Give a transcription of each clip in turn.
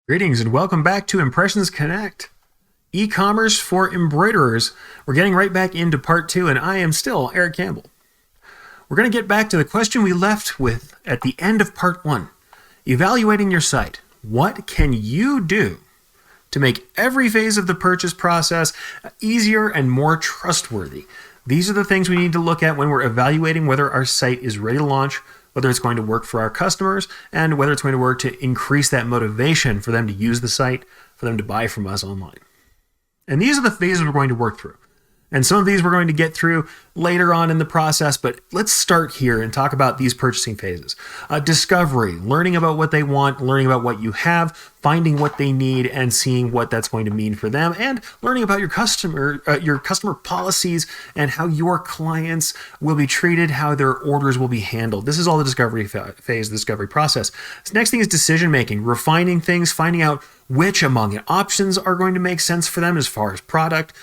Greetings and welcome back to Impressions Connect, e-commerce for embroiderers. We're getting right back into part 2, and I am still Erich Campbell. We're going to get back to the question we left with at the end of part 1. Evaluating your site. What can you do to make every phase of the purchase process easier and more trustworthy? These are the things we need to look at when we're evaluating whether our site is ready to launch, whether it's going to work for our customers, and whether it's going to work to increase that motivation for them to use the site, for them to buy from us online. And these are the phases we're going to work through. And some of these we're going to get through later on in the process, but let's start here and talk about these purchasing phases. Discovery, learning about what they want, learning about what you have, finding what they need, and seeing what that's going to mean for them, and learning about your customer policies and how your clients will be treated, how their orders will be handled. This is all the discovery phase, the discovery process. This next thing is decision making, refining things, finding out which among options are going to make sense for them as far as product.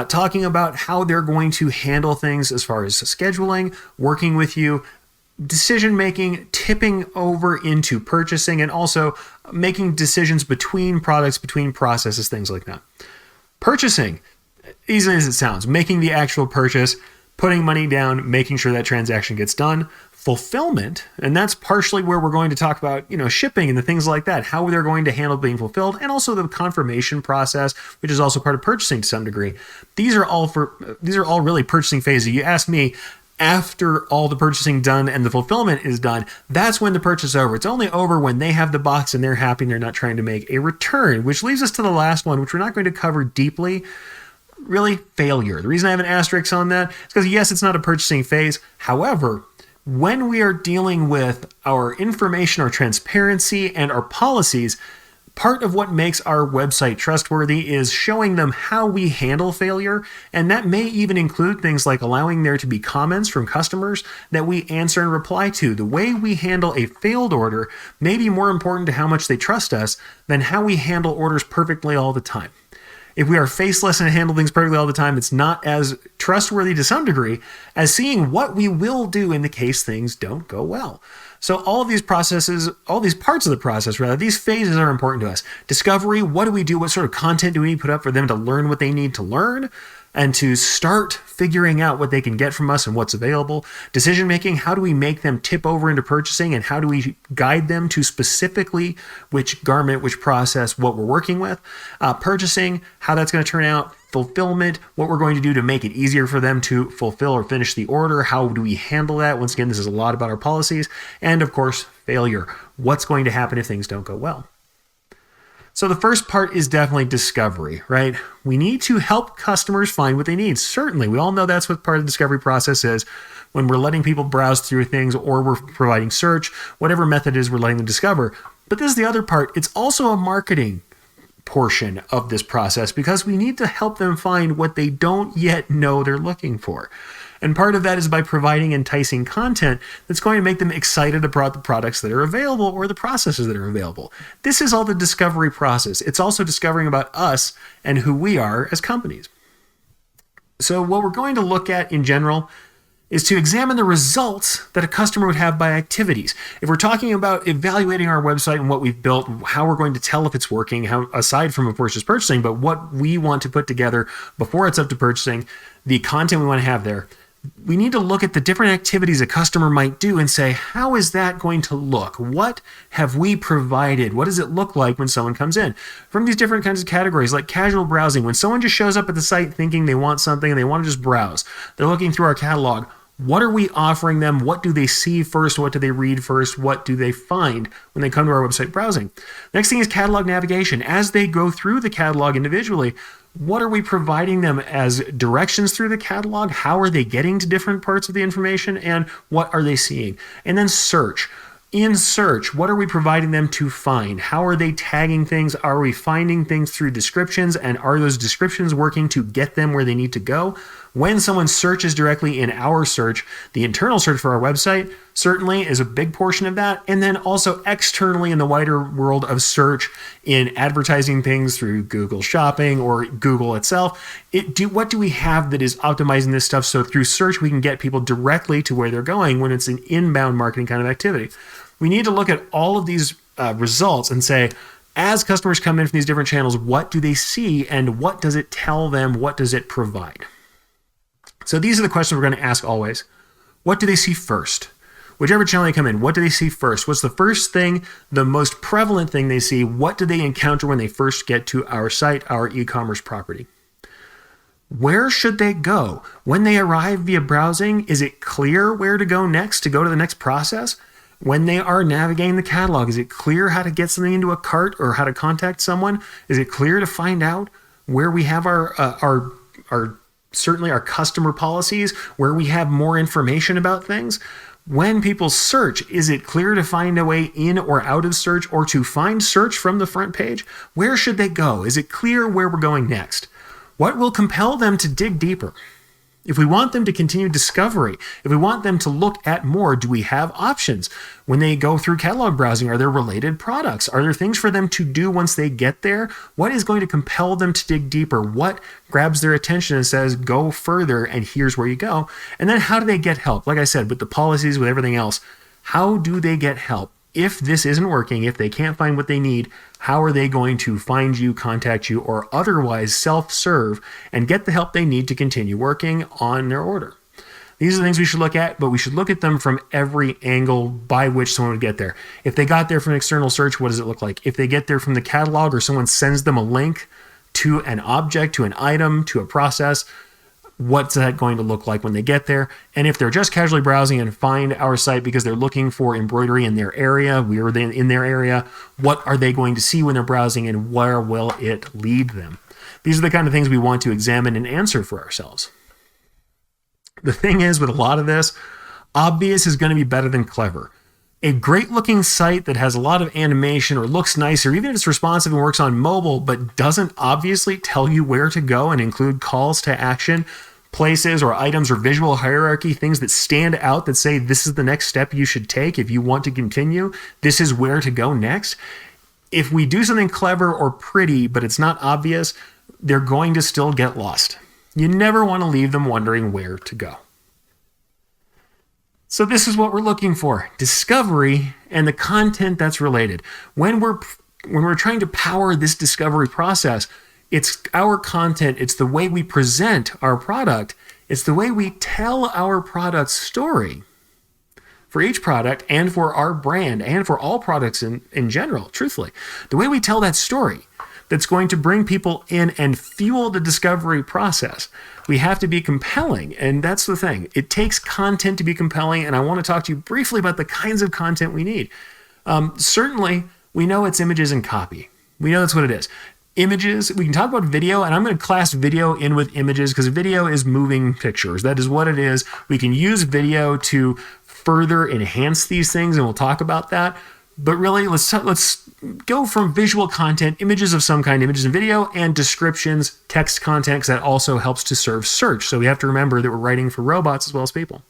Talking about how they're going to handle things as far as scheduling, working with you, decision-making, tipping over into purchasing, and also making decisions between products, between processes, things like that. Purchasing, easy as it sounds, making the actual purchase, putting money down, making sure that transaction gets done. Fulfillment, and that's partially where we're going to talk about, shipping and the things like that, how they're going to handle being fulfilled, and also the confirmation process, which is also part of purchasing to some degree. These are all really purchasing phases. You ask me, after all the purchasing done and the fulfillment is done, that's when the purchase is over. It's only over when they have the box and they're happy and they're not trying to make a return, which leaves us to the last one, which we're not going to cover deeply. Really, failure. The reason I have an asterisk on that is because, yes, it's not a purchasing phase. However, when we are dealing with our information, our transparency, and our policies, part of what makes our website trustworthy is showing them how we handle failure, and that may even include things like allowing there to be comments from customers that we answer and reply to. The way we handle a failed order may be more important to how much they trust us than how we handle orders perfectly all the time. If we are faceless and handle things perfectly all the time, it's not as trustworthy to some degree as seeing what we will do in the case things don't go well. So all of these processes, all these parts of the process, rather, these phases are important to us. Discovery, what do we do? What sort of content do we need to put up for them to learn what they need to learn and to start figuring out what they can get from us and what's available? Decision making, how do we make them tip over into purchasing, and how do we guide them to specifically which garment, which process, what we're working with? Purchasing, how that's going to turn out. Fulfillment, what we're going to do to make it easier for them to fulfill or finish the order. How do we handle that? Once again, this is a lot about our policies. And of course, failure. What's going to happen if things don't go well? So the first part is definitely discovery, right? We need to help customers find what they need. Certainly, we all know that's what part of the discovery process is. When we're letting people browse through things, or we're providing search, whatever method it is we're letting them discover. But this is the other part. It's also a marketing portion of this process, because we need to help them find what they don't yet know they're looking for. And part of that is by providing enticing content that's going to make them excited about the products that are available or the processes that are available. This is all the discovery process. It's also discovering about us and who we are as companies. So what we're going to look at in general is to examine the results that a customer would have by activities. If we're talking about evaluating our website and what we've built, how we're going to tell if it's working, how, aside from, of course, just purchasing, but what we want to put together before it's up to purchasing, the content we want to have there, we need to look at the different activities a customer might do and say, how is that going to look? What have we provided? What does it look like when someone comes in? From these different kinds of categories, like casual browsing, when someone just shows up at the site thinking they want something and they want to just browse, they're looking through our catalog. What are we offering them? What do they see first? What do they read first? What do they find when they come to our website browsing? Next thing is catalog navigation. As they go through the catalog individually, what are we providing them as directions through the catalog? How are they getting to different parts of the information? And what are they seeing? And then search. In search, what are we providing them to find? How are they tagging things? Are we finding things through descriptions? And are those descriptions working to get them where they need to go? When someone searches directly in our search, the internal search for our website certainly is a big portion of that. And then also externally in the wider world of search, in advertising things through Google Shopping or Google itself, what do we have that is optimizing this stuff so through search we can get people directly to where they're going when it's an inbound marketing kind of activity? We need to look at all of these results and say, As customers come in from these different channels, what do they see and what does it tell them? What does it provide? So these are the questions we're going to ask always. What do they see first? Whichever channel they come in, what do they see first? What's the first thing, the most prevalent thing they see? What do they encounter when they first get to our site, our e-commerce property? Where should they go? When they arrive via browsing, is it clear where to go next to go to the next process? When they are navigating the catalog, is it clear how to get something into a cart or how to contact someone? Is it clear to find out where we have our certainly our customer policies, where we have more information about things? When people search, is it clear to find a way in or out of search or to find search from the front page? Where should they go? Is it clear where we're going next? What will compel them to dig deeper? If we want them to continue discovery, if we want them to look at more, do we have options? When they go through catalog browsing, are there related products? Are there things for them to do once they get there? What is going to compel them to dig deeper? What grabs their attention and says, go further and here's where you go? And then how do they get help? Like I said, with the policies, with everything else, how do they get help? If this isn't working, if they can't find what they need, how are they going to find you, contact you, or otherwise self-serve and get the help they need to continue working on their order? These are the things we should look at, but we should look at them from every angle by which someone would get there. If they got there from an external search, what does it look like? If they get there from the catalog or someone sends them a link to an object, to an item, to a process, what's that going to look like when they get there? And if they're just casually browsing and find our site because they're looking for embroidery in their area, we're in their area, what are they going to see when they're browsing and where will it lead them? These are the kind of things we want to examine and answer for ourselves. The thing is, with a lot of this, obvious is going to be better than clever. A great looking site that has a lot of animation or looks nice, or even if it's responsive and works on mobile, but doesn't obviously tell you where to go and include calls to action, places or items or visual hierarchy, things that stand out that say this is the next step you should take if you want to continue, this is where to go next. If we do something clever or pretty, but it's not obvious, they're going to still get lost. You never want to leave them wondering where to go. So this is what we're looking for: discovery and the content that's related. When we're trying to power this discovery process, it's our content, it's the way we present our product, it's the way we tell our product story for each product and for our brand and for all products in general, truthfully. The way we tell that story that's going to bring people in and fuel the discovery process. We have to be compelling, and that's the thing. It takes content to be compelling, and I want to talk to you briefly about the kinds of content we need. Certainly, we know it's images and copy. We know that's what it is. Images, we can talk about video, and I'm going to class video in with images because video is moving pictures. That is what it is. We can use video to further enhance these things, and we'll talk about that. But really, let's go from visual content, images of some kind, images and video, and descriptions, text content, because that also helps to serve search. So we have to remember that we're writing for robots as well as people.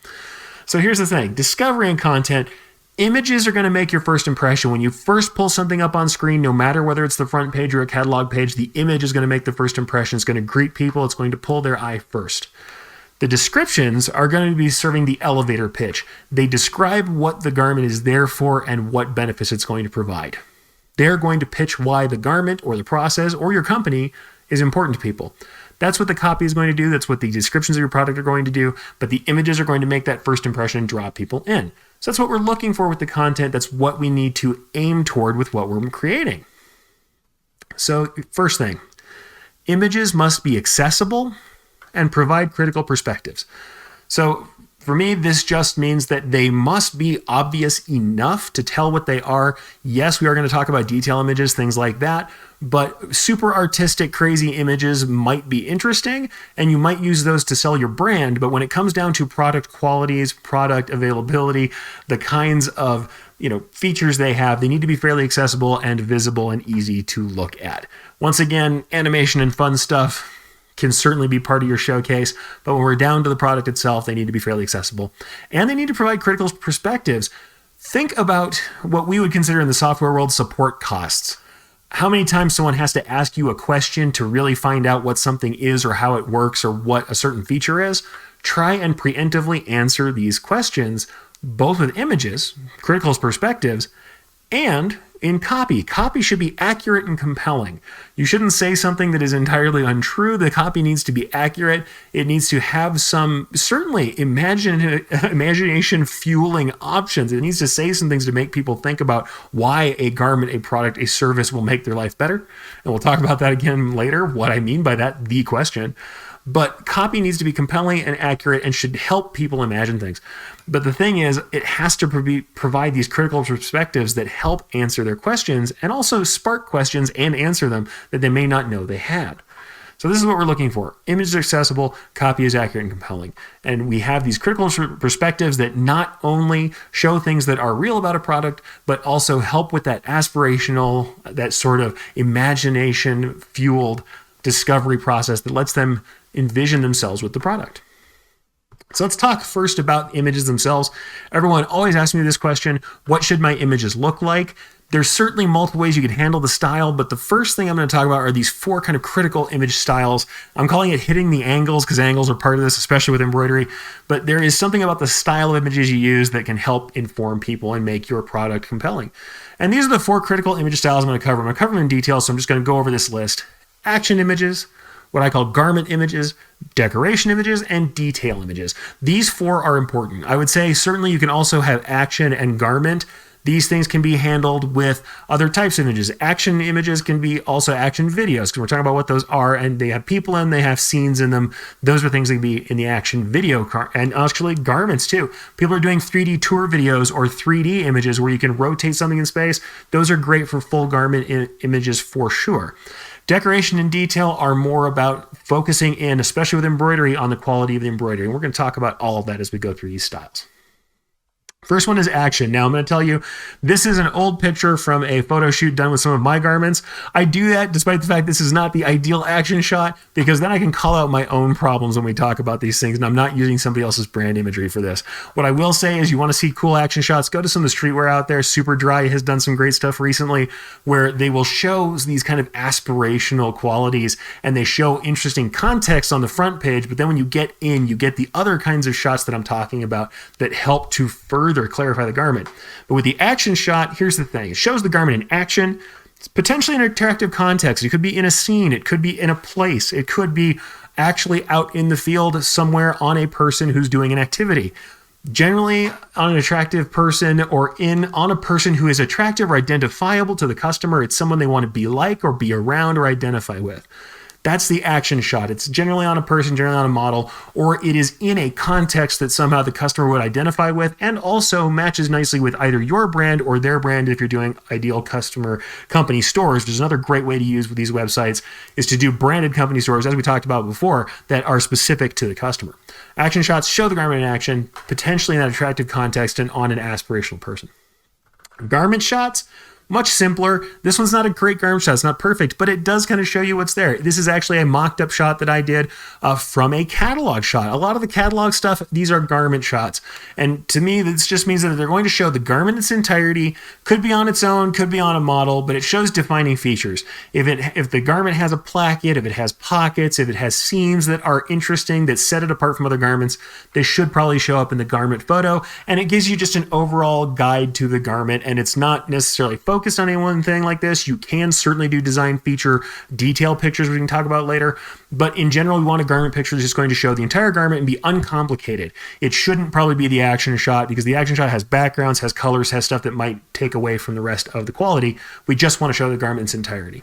So here's the thing. Discovery and content. Images are going to make your first impression. When you first pull something up on screen, no matter whether it's the front page or a catalog page, the image is going to make the first impression. It's going to greet people. It's going to pull their eye first. The descriptions are going to be serving the elevator pitch. They describe what the garment is there for and what benefits it's going to provide. They're going to pitch why the garment or the process or your company is important to people. That's what the copy is going to do. That's what the descriptions of your product are going to do. But the images are going to make that first impression and draw people in. So that's what we're looking for with the content. That's what we need to aim toward with what we're creating. So first thing, images must be accessible and provide critical perspectives. So for me, this just means that they must be obvious enough to tell what they are. Yes, we are going to talk about detail images, things like that, but super artistic, crazy images might be interesting, and you might use those to sell your brand. But when it comes down to product qualities, product availability, the kinds of features they have, they need to be fairly accessible and visible and easy to look at. Once again, animation and fun stuff can certainly be part of your showcase, but when we're down to the product itself, they need to be fairly accessible. And they need to provide critical perspectives. Think about what we would consider in the software world support costs. How many times someone has to ask you a question to really find out what something is or how it works or what a certain feature is? Try and preemptively answer these questions, both with images, critical perspectives, and in copy should be accurate and compelling. You shouldn't say something that is entirely untrue. The copy needs to be accurate. It needs to have some, certainly, imagination fueling options. It needs to say some things to make people think about why a garment, a product, a service will make their life better. And we'll talk about that again later, what I mean by that, the question. But copy needs to be compelling and accurate and should help people imagine things. But the thing is, it has to provide these critical perspectives that help answer their questions and also spark questions and answer them that they may not know they had. So this is what we're looking for. Image is accessible, copy is accurate and compelling. And we have these critical perspectives that not only show things that are real about a product, but also help with that aspirational, that sort of imagination-fueled discovery process that lets them envision themselves with the product. So let's talk first about images themselves. Everyone always asks me this question: what should my images look like? There's certainly multiple ways you can handle the style, but the first thing I'm going to talk about are these 4 kind of critical image styles. I'm calling it hitting the angles because angles are part of this, especially with embroidery. But there is something about the style of images you use that can help inform people and make your product compelling. And these are the 4 critical image styles I'm going to cover. I'm going to cover them in detail, so I'm just going to go over this list. Action images, what I call garment images, decoration images, and detail images. These 4 are important. I would say certainly you can also have action and garment. These things can be handled with other types of images. Action images can be also action videos, because we're talking about what those are, and they have people in them, they have scenes in them. Those are things that can be in the action video, and actually garments too. People are doing 3D tour videos or 3D images where you can rotate something in space. Those are great for full garment images for sure. Decoration and detail are more about focusing in, especially with embroidery, on the quality of the embroidery. And we're going to talk about all of that as we go through these styles. First one is action. Now I'm going to tell you, this is an old picture from a photo shoot done with some of my garments. I do that despite the fact this is not the ideal action shot, because then I can call out my own problems when we talk about these things, and I'm not using somebody else's brand imagery for this. What I will say is, you want to see cool action shots, go to some of the streetwear out there. Super Dry has done some great stuff recently where they will show these kind of aspirational qualities, and they show interesting context on the front page, but then when you get in, you get the other kinds of shots that I'm talking about that help to further clarify the garment. But with the action shot, here's the thing. It shows the garment in action. It's potentially an attractive context. It could be in a scene. It could be in a place. It could be actually out in the field somewhere on a person who's doing an activity. Generally on an attractive person or on a person who is attractive or identifiable to the customer. It's someone they want to be like or be around or identify with. That's the action shot. It's generally on a person, generally on a model, or it is in a context that somehow the customer would identify with and also matches nicely with either your brand or their brand if you're doing ideal customer company stores, which is another great way to use with these websites, is to do branded company stores, as we talked about before, that are specific to the customer. Action shots show the garment in action, potentially in that attractive context and on an aspirational person. Garment shots, much simpler. This one's not a great garment shot. It's not perfect, but it does kind of show you what's there. This is actually a mocked up shot that I did from a catalog shot. A lot of the catalog stuff, these are garment shots. And to me, this just means that they're going to show the garment in its entirety, could be on its own, could be on a model, but it shows defining features. If the garment has a placket, if it has pockets, if it has seams that are interesting, that set it apart from other garments, they should probably show up in the garment photo. And it gives you just an overall guide to the garment, and it's not necessarily focused on any one thing like this. You can certainly do design feature detail pictures we can talk about later, but in general, we want a garment picture that's just going to show the entire garment and be uncomplicated. It shouldn't probably be the action shot, because the action shot has backgrounds, has colors, has stuff that might take away from the rest of the quality. We just want to show the garment in its entirety.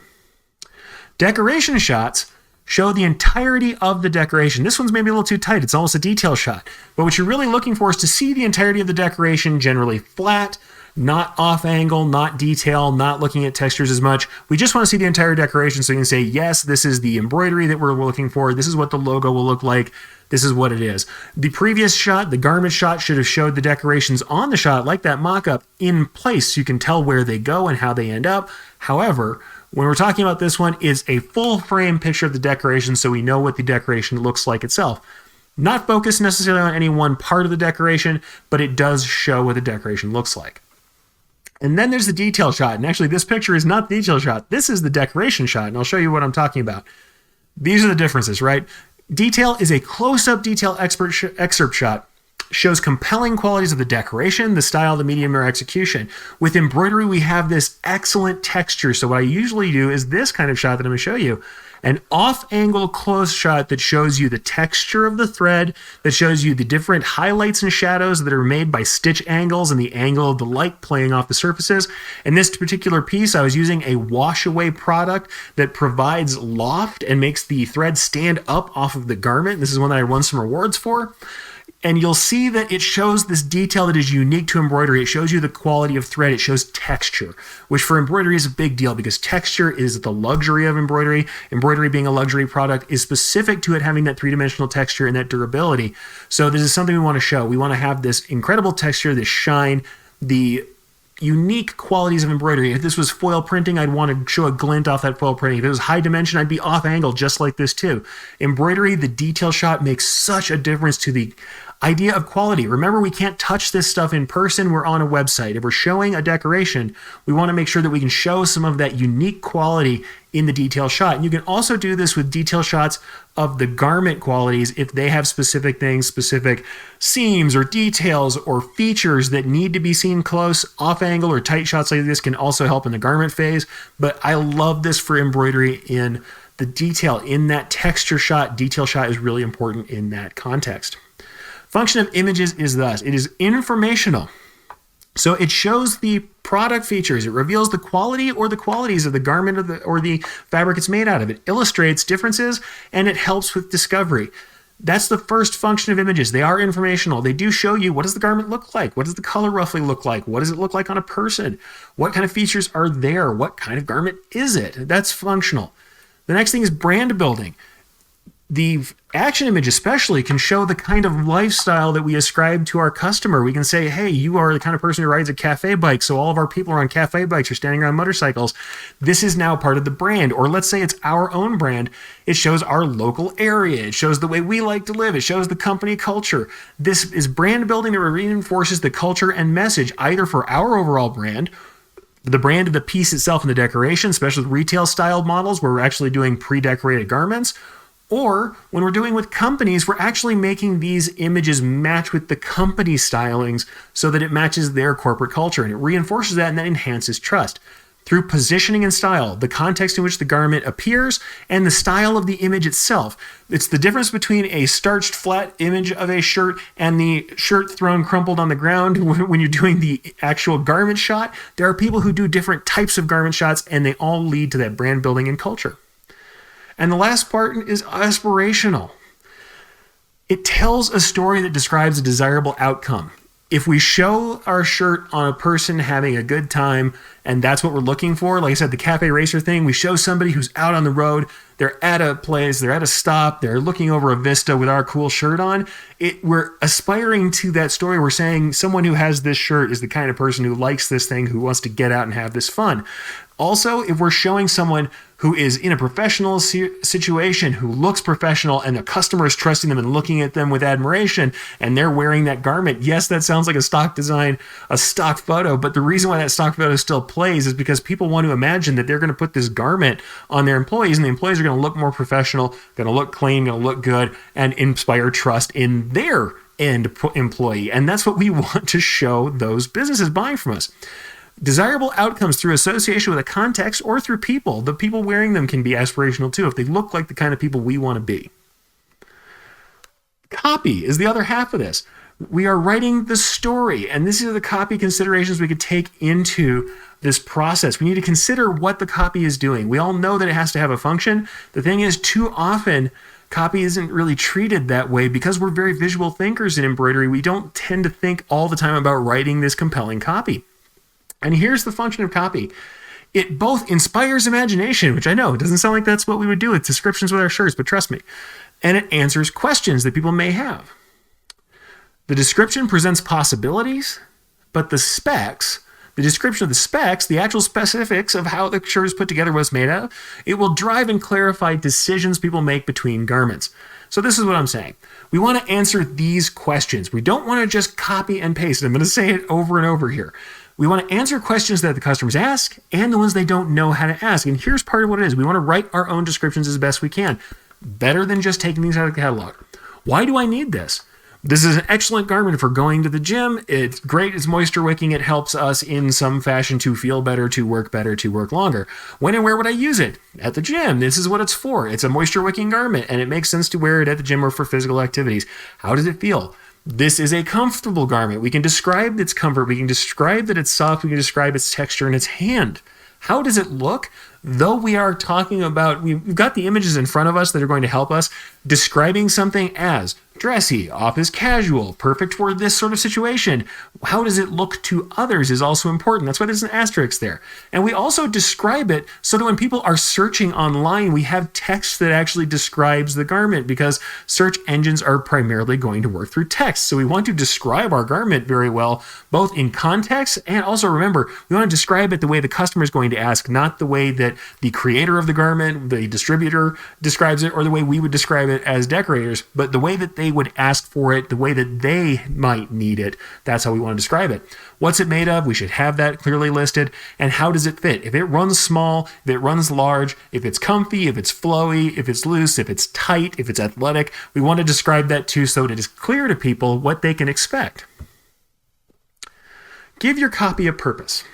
Decoration shots show the entirety of the decoration. This one's maybe a little too tight. It's almost a detail shot. But what you're really looking for is to see the entirety of the decoration, generally flat, not off angle, not detail, not looking at textures as much. We just want to see the entire decoration so you can say, yes, this is the embroidery that we're looking for. This is what the logo will look like. This is what it is. The previous shot, the garment shot, should have showed the decorations on the shot, like that mock-up, in place so you can tell where they go and how they end up. However, when we're talking about this one, it's a full frame picture of the decoration so we know what the decoration looks like itself. Not focused necessarily on any one part of the decoration, but it does show what the decoration looks like. And then there's the detail shot. And actually, this picture is not the detail shot. This is the decoration shot, and I'll show you what I'm talking about. These are the differences, right? Detail is a close-up detail excerpt shot. shows compelling qualities of the decoration, the style, the medium, or execution. With embroidery, we have this excellent texture. So what I usually do is this kind of shot that I'm going to show you. An off-angle close shot that shows you the texture of the thread, that shows you the different highlights and shadows that are made by stitch angles and the angle of the light playing off the surfaces. In this particular piece, I was using a wash-away product that provides loft and makes the thread stand up off of the garment. This is one that I won some awards for. And you'll see that it shows this detail that is unique to embroidery. It shows you the quality of thread. It shows texture, which for embroidery is a big deal because texture is the luxury of embroidery. Embroidery being a luxury product is specific to it having that three-dimensional texture and that durability. So this is something we want to show. We want to have this incredible texture, this shine, the unique qualities of embroidery. If this was foil printing, I'd want to show a glint off that foil printing. If it was high dimension, I'd be off angle just like this too. Embroidery, the detail shot makes such a difference to the idea of quality. Remember, we can't touch this stuff in person. We're on a website. If we're showing a decoration, we want to make sure that we can show some of that unique quality in the detail shot. And you can also do this with detail shots of the garment qualities if they have specific things, specific seams or details or features that need to be seen close. Off angle or tight shots like this can also help in the garment phase. But I love this for embroidery in the detail. In that texture shot, detail shot is really important in that context. Function of images is thus. It is informational. So it shows the product features. It reveals the quality or the qualities of the garment or the fabric it's made out of. It illustrates differences and it helps with discovery. That's the first function of images. They are informational. They do show you, what does the garment look like? What does the color roughly look like? What does it look like on a person? What kind of features are there? What kind of garment is it? That's functional. The next thing is brand building. The action image especially can show the kind of lifestyle that we ascribe to our customer. We can say, hey, you are the kind of person who rides a cafe bike, so all of our people are on cafe bikes or standing around motorcycles. This is now part of the brand. Or let's say it's our own brand. It shows our local area. It shows the way we like to live. It shows the company culture. This is brand building that reinforces the culture and message, either for our overall brand, the brand of the piece itself and the decoration, especially with retail styled models where we're actually doing pre-decorated garments, or when we're doing with companies, we're actually making these images match with the company stylings so that it matches their corporate culture, and it reinforces that and that enhances trust. Through positioning and style, the context in which the garment appears, and the style of the image itself. It's the difference between a starched flat image of a shirt and the shirt thrown crumpled on the ground when you're doing the actual garment shot. There are people who do different types of garment shots, and they all lead to that brand building and culture. And the last part is aspirational. It tells a story that describes a desirable outcome. If we show our shirt on a person having a good time, and that's what we're looking for, like I said, the cafe racer thing, we show somebody who's out on the road, they're at a place, they're at a stop, they're looking over a vista with our cool shirt on. We're aspiring to that story. We're saying someone who has this shirt is the kind of person who likes this thing, who wants to get out and have this fun. Also, if we're showing someone who is in a professional situation, who looks professional, and the customer is trusting them and looking at them with admiration, and they're wearing that garment, yes, that sounds like a stock design, a stock photo, but the reason why that stock photo still plays is because people want to imagine that they're going to put this garment on their employees, and the employees are going to look more professional, going to look clean, going to look good, and inspire trust in their end employee. And that's what we want to show those businesses buying from us. Desirable outcomes through association with a context or through people. The people wearing them can be aspirational too if they look like the kind of people we want to be. Copy is the other half of this. We are writing the story, and this is the copy considerations we could take into this process. We need to consider what the copy is doing. We all know that it has to have a function. The thing is, too often, copy isn't really treated that way because we're very visual thinkers in embroidery. We don't tend to think all the time about writing this compelling copy. And here's the function of copy. It both inspires imagination, which I know, it doesn't sound like that's what we would do with descriptions with our shirts, but trust me. And it answers questions that people may have. The description presents possibilities, but the description of the specs, the actual specifics of how the shirt is put together, what it's made of, it will drive and clarify decisions people make between garments. So this is what I'm saying. We want to answer these questions. We don't want to just copy and paste. I'm going to say it over and over here. We want to answer questions that the customers ask and the ones they don't know how to ask. And here's part of what it is. We want to write our own descriptions as best we can. Better than just taking these out of the catalog. Why do I need this? This is an excellent garment for going to the gym. It's great. It's moisture wicking. It helps us in some fashion to feel better, to work longer. When and where would I use it? At the gym. This is what it's for. It's a moisture wicking garment, and it makes sense to wear it at the gym or for physical activities. How does it feel? This is a comfortable garment. We can describe its comfort. We can describe that it's soft. We can describe its texture and its hand. How does it look? Though we are talking about, we've got the images in front of us that are going to help us describing something as dressy, office casual, perfect for this sort of situation. How does it look to others is also important. That's why there's an asterisk there. And we also describe it so that when people are searching online, we have text that actually describes the garment, because search engines are primarily going to work through text. So we want to describe our garment very well, both in context, and also remember, we want to describe it the way the customer is going to ask, not the way that the creator of the garment, the distributor describes it, or the way we would describe it as decorators, but the way that they would ask for it, the way that they might need it. That's how we want to describe it. What's it made of? We should have that clearly listed. And how does it fit? If it runs small, if it runs large, if it's comfy, if it's flowy, if it's loose, if it's tight, if it's athletic, we want to describe that too, so it is clear to people what they can expect. Give your copy a purpose.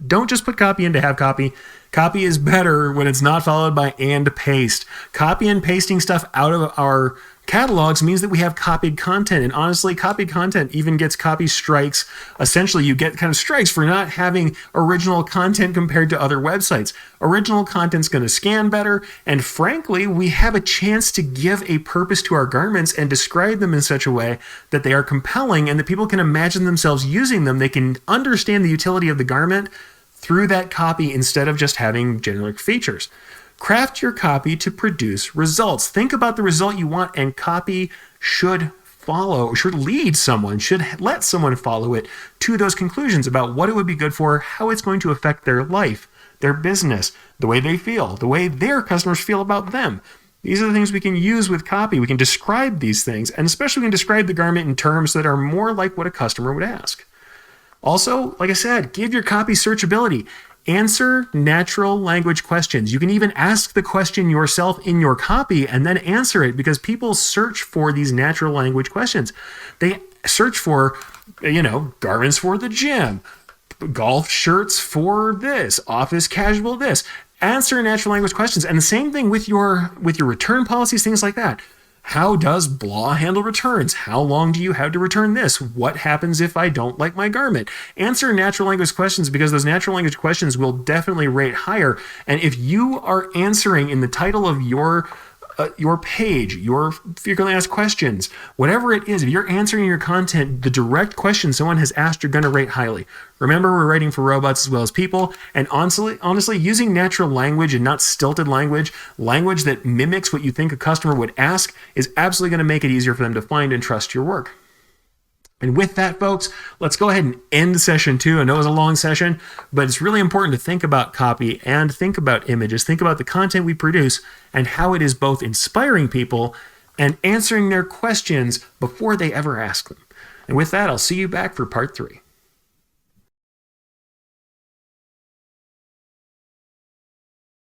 Don't just put copy in to have copy. Copy is better when it's not followed by and paste. Copy and pasting stuff out of our catalogs means that we have copied content. And honestly, copied content even gets copy strikes. Essentially, you get kind of strikes for not having original content compared to other websites. Original content's going to scan better. And frankly, we have a chance to give a purpose to our garments and describe them in such a way that they are compelling and that people can imagine themselves using them. They can understand the utility of the garment through that copy instead of just having generic features. Craft your copy to produce results. Think about the result you want, and copy should follow, should lead someone, should let someone follow it to those conclusions about what it would be good for, how it's going to affect their life, their business, the way they feel, the way their customers feel about them. These are the things we can use with copy. We can describe these things, and especially we can describe the garment in terms that are more like what a customer would ask. Also, like I said, give your copy searchability. Answer natural language questions. You can even ask the question yourself in your copy and then answer it, because people search for these natural language questions. They search for, garments for the gym, golf shirts for this, office casual this. Answer natural language questions. And the same thing with your return policies, things like that. How does blah handle returns? How long do you have to return this? What happens if I don't like my garment? Answer natural language questions, because those natural language questions will definitely rate higher. And if you are answering in the title of your page, your frequently asked questions, whatever it is, if you're answering your content, the direct question someone has asked, you're going to rate highly. Remember, we're writing for robots as well as people, and honestly, using natural language and not stilted language that mimics what you think a customer would ask, is absolutely going to make it easier for them to find and trust your work. And with that, folks, let's go ahead and end session 2. I know it was a long session, but it's really important to think about copy and think about images, think about the content we produce and how it is both inspiring people and answering their questions before they ever ask them. And with that, I'll see you back for part 3.